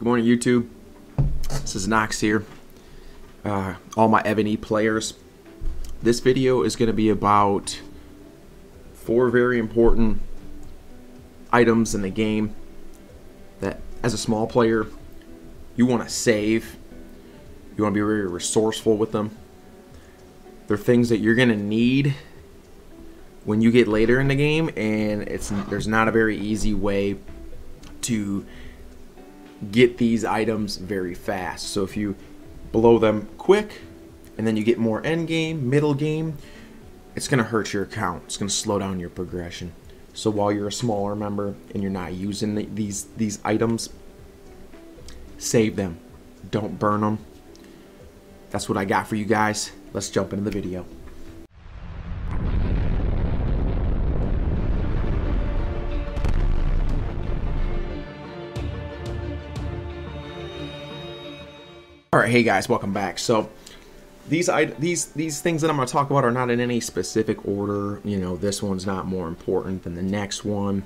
morning, YouTube. This is Knox here. All my Evony players. This video is going to be about 4 very important items in the game that, as a small player, you want to save. You want to be very resourceful with them. They're things that you're going to need when you get later in the game, and there's not a very easy way to get these items very fast. So if you blow them quick and then you get more end game, middle game, it's going to hurt your account. It's going to slow down your progression. So while you're a smaller member and you're not using these items, save them. Don't burn them. That's what I got for you guys. Let's jump into the video. All right, hey guys, welcome back. So these things that I'm going to talk about are not in any specific order. You know, this one's not more important than the next one,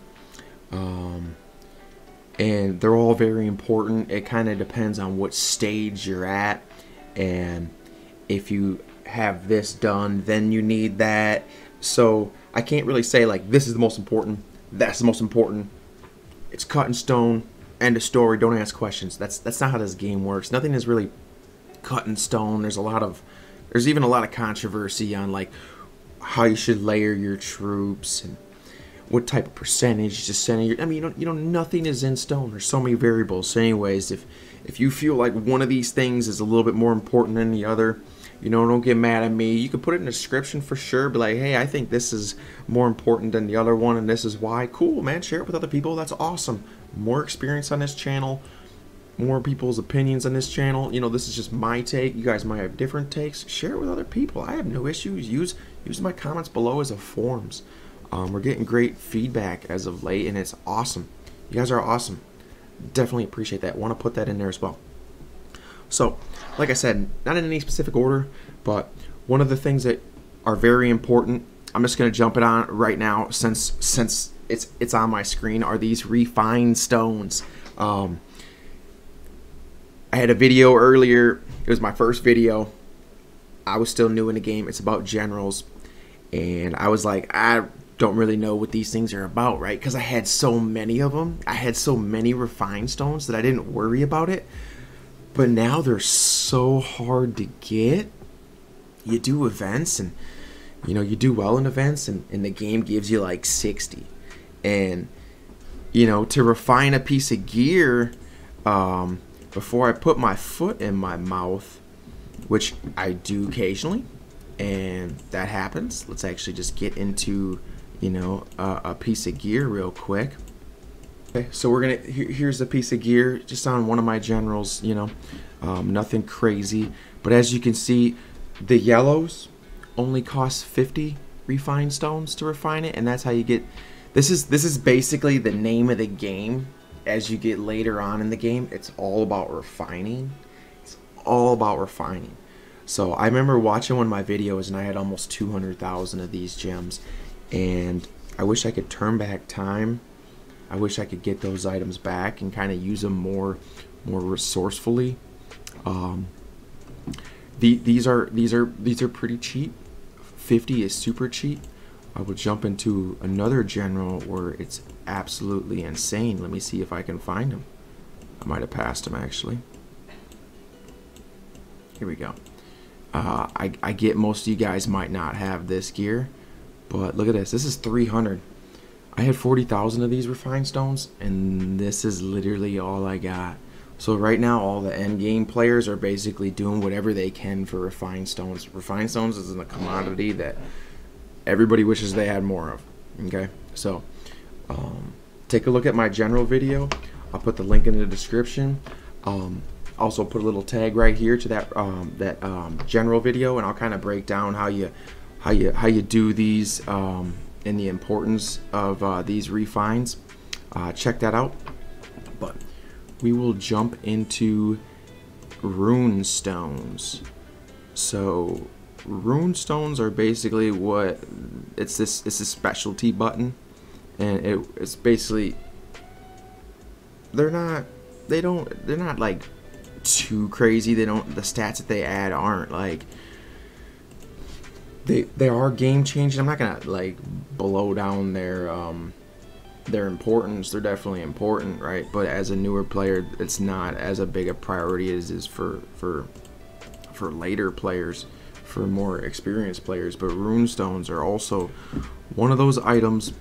and they're all very important. It kind of depends on what stage you're at, and if you have this done, then you need that. So I can't really say like this is the most important, that's the most important. It's cut in stone. End of story. Don't ask questions. That's not how this game works. Nothing is really cut in stone. There's even a lot of controversy on like how you should layer your troops and what type of percentage to send your. I mean, you know, nothing is in stone. There's so many variables. So anyways, if you feel like one of these things is a little bit more important than the other, you know, don't get mad at me. You can put it in the description for sure. Be like, hey, I think this is more important than the other one, and this is why. Cool, man. Share it with other people. That's awesome. More experience on this channel, more people's opinions on this channel. You know, this is just my take. You guys might have different takes. Share it with other people. I have no issues. Use my comments below as a forums. We're getting great feedback as of late, and it's awesome. You guys are awesome. Definitely appreciate that. Want to put that in there as well. So, like I said, not in any specific order, but one of the things that are very important, I'm just going to jump it on right now since it's on my screen, are these refined stones. I had a video earlier. It was my first video. I was still new in the game. It's about generals, and I was like, I don't really know what these things are about, right? Because I had so many of them. I had so many refined stones that I didn't worry about it. But now they're so hard to get. You do events, and you know, you do well in events, and the game gives you like 60. And you know, to refine a piece of gear, before I put my foot in my mouth, which I do occasionally, and that happens. Let's actually just get into, you know, a piece of gear real quick. Okay, so we're gonna, here's a piece of gear just on one of my generals, you know, nothing crazy, but as you can see, the yellows only cost 50 refined stones to refine it, and that's how you get. This is basically the name of the game. As you get later on in the game, it's all about refining. It's all about refining. So I remember watching one of my videos, and I had almost 200,000 of these gems, and I wish I could turn back time. I wish I could get those items back and kind of use them more resourcefully. These are pretty cheap. 50 is super cheap. I would jump into another general where it's absolutely insane. Let me see if I can find him. I might have passed him actually. Here we go. I get most of you guys might not have this gear, but look at this. This is 300. I had 40,000 of these refined stones, and this is literally all I got. So right now, all the end game players are basically doing whatever they can for refined stones. Refined stones is a commodity that everybody wishes they had more of. Okay, so take a look at my general video. I'll put the link in the description. Also put a little tag right here to that general video, and I'll kind of break down how you do these and the importance of these refines. Check that out. But we will jump into rune stones. So rune stones are basically what it's a specialty button, and it's basically, they're not they're not like too crazy. The stats that they add aren't like, they are game changing. I'm not gonna like blow down their importance. They're definitely important, right? But as a newer player, it's not as a big a priority as it is for later players, for more experienced players. But runestones are also one of those items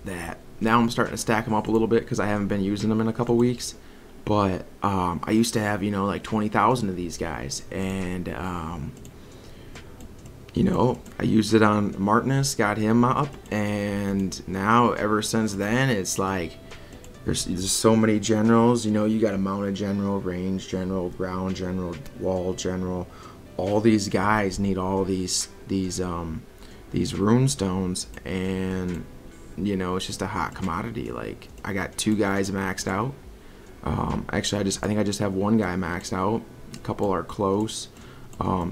that now I'm starting to stack them up a little bit because I haven't been using them in a couple weeks. But I used to have, you know, like 20,000 of these guys, and you know, I used it on Martinus, got him up, and now ever since then it's like there's so many generals. You know, you got a mounted general, range general, ground general, wall general. All these guys need all these rune stones, and you know, it's just a hot commodity. Like, I got 2 guys maxed out. Actually, I think I just have 1 guy maxed out. A couple are close.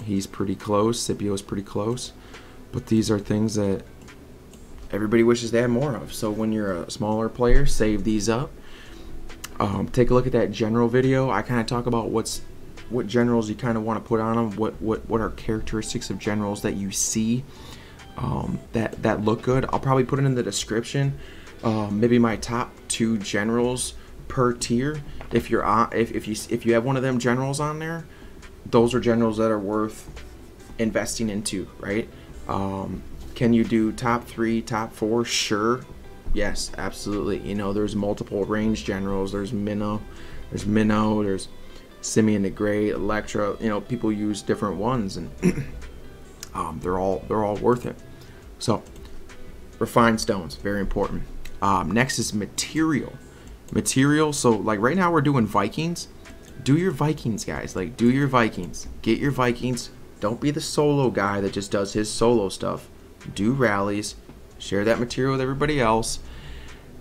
He's pretty close. Scipio's pretty close. But these are things that everybody wishes they had more of. So when you're a smaller player, save these up. Take a look at that general video. I kind of talk about what generals you kind of want to put on them. What are characteristics of generals that you see that look good. I'll probably put it in the description. Maybe my top 2 generals per tier. If you're on, if you have one of them generals on there, those are generals that are worth investing into, right? Can you do top 3, top 4? Sure. Yes, absolutely. You know, there's multiple range generals. There's Minnow, there's Simeon the Great, Electra. You know, people use different ones, and they're all worth it. So, refined stones, very important. Next is material. So, like right now we're doing Vikings. Do your Vikings, guys. Like, do your Vikings. Get your Vikings. Don't be the solo guy that just does his solo stuff. Do rallies. Share that material with everybody else,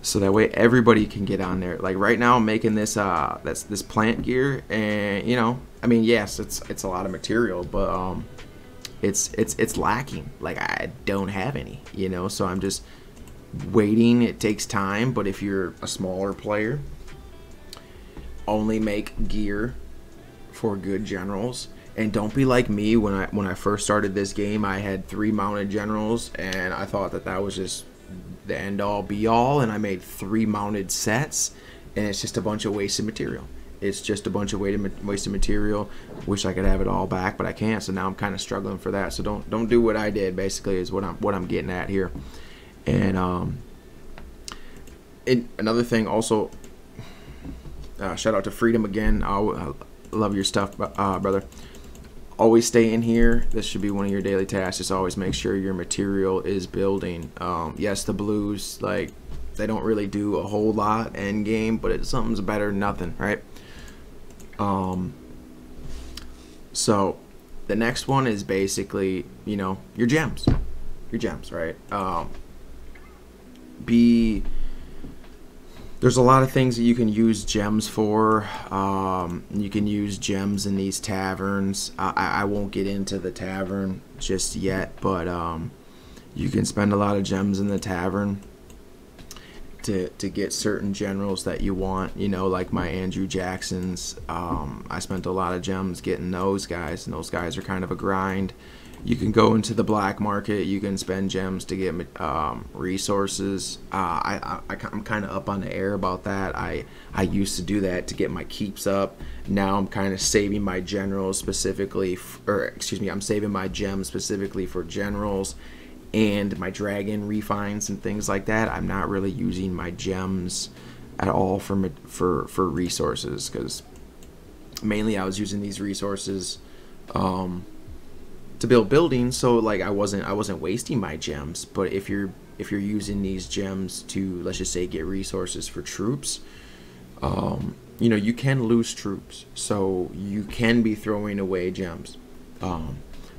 so that way everybody can get on there. Like right now I'm making this this plant gear, and you know, I mean, yes, it's a lot of material, but it's lacking. Like, I don't have any, you know, so I'm just waiting. It takes time, but if you're a smaller player, only make gear for good generals. And don't be like me. When I first started this game, I had 3 mounted generals, and I thought that was just the end all be all, and I made 3 mounted sets, and it's just a bunch of wasted material. It's just a bunch of wasted material. Wish I could have it all back, but I can't. So now I'm kind of struggling for that. So don't do what I did. Basically, is what I'm getting at here. And another thing also. Shout out to Freedom again. I love your stuff, brother. Always stay in here. This should be one of your daily tasks. Just always make sure your material is building. Yes, the blues, like, they don't really do a whole lot end game, but something's better than nothing, right? So the next one is basically, you know, your gems, right? There's a lot of things that you can use gems for. You can use gems in these taverns. I won't get into the tavern just yet, but you can spend a lot of gems in the tavern to get certain generals that you want. You know, like my Andrew Jacksons. I spent a lot of gems getting those guys, and those guys are kind of a grind. You can go into the black market. You can spend gems to get resources. I'm kind of up on the air about that. I used to do that to get my keeps up. Now I'm kind of saving my generals specifically, I'm saving my gems specifically for generals and my dragon refines and things like that. I'm not really using my gems at all for resources, because mainly I was using these resources to build buildings, so like I wasn't wasting my gems. But if you're using these gems to, let's just say, get resources for troops, you know, you can lose troops, so you can be throwing away gems.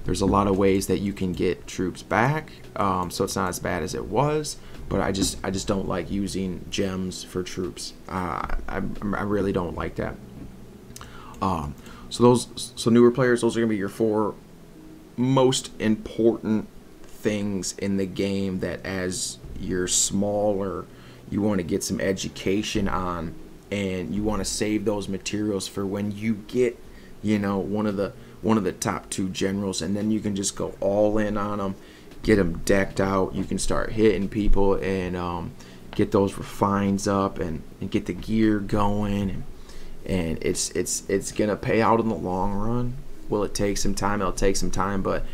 There's a lot of ways that you can get troops back, so it's not as bad as it was. But I just don't like using gems for troops. I really don't like that. So newer players, those are gonna be your 4 most important things in the game that, as you're smaller, you want to get some education on and you want to save those materials for when you get, you know, one of the top 2 generals, and then you can just go all in on them, get them decked out. You can start hitting people and get those refines up and get the gear going, and it's gonna pay out in the long run. Will it take some time? It'll take some time, but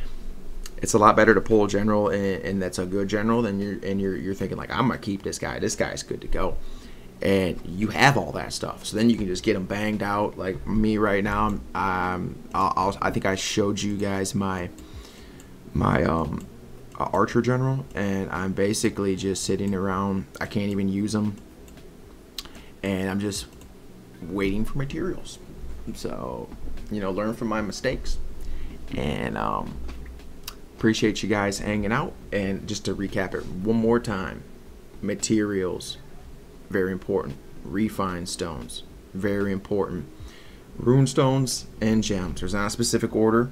it's a lot better to pull a general and that's a good general than you're thinking like, I'm gonna keep this guy. This guy's good to go, and you have all that stuff. So then you can just get them banged out. Like me right now, I think I showed you guys my archer general, and I'm basically just sitting around. I can't even use them, and I'm just waiting for materials. So, you know, learn from my mistakes, and appreciate you guys hanging out. And just to recap it one more time, materials, very important. Refine stones, very important. Rune stones and gems. There's not a specific order.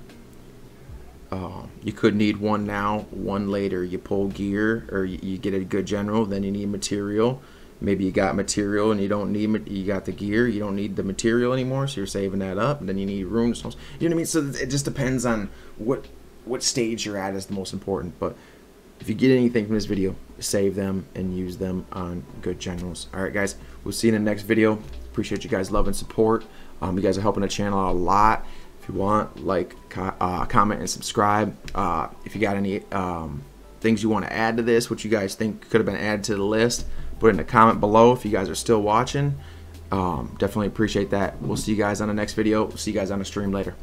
You could need one now, one later. You pull gear, or you get a good general, then you need material. Maybe you got material and you don't need, you got the gear, you don't need the material anymore, so you're saving that up, and then you need rune stones. You know what I mean? So it just depends on what stage you're at is the most important. But if you get anything from this video, save them and use them on good generals. All right, guys, we'll see you in the next video. Appreciate you guys' love and support. You guys are helping the channel out a lot. If you want, like, comment and subscribe. If you got any things you want to add to this, what you guys think could have been added to the list, put it in the comment below. If you guys are still watching, definitely appreciate that. We'll see you guys on the next video. We'll see you guys on the stream later.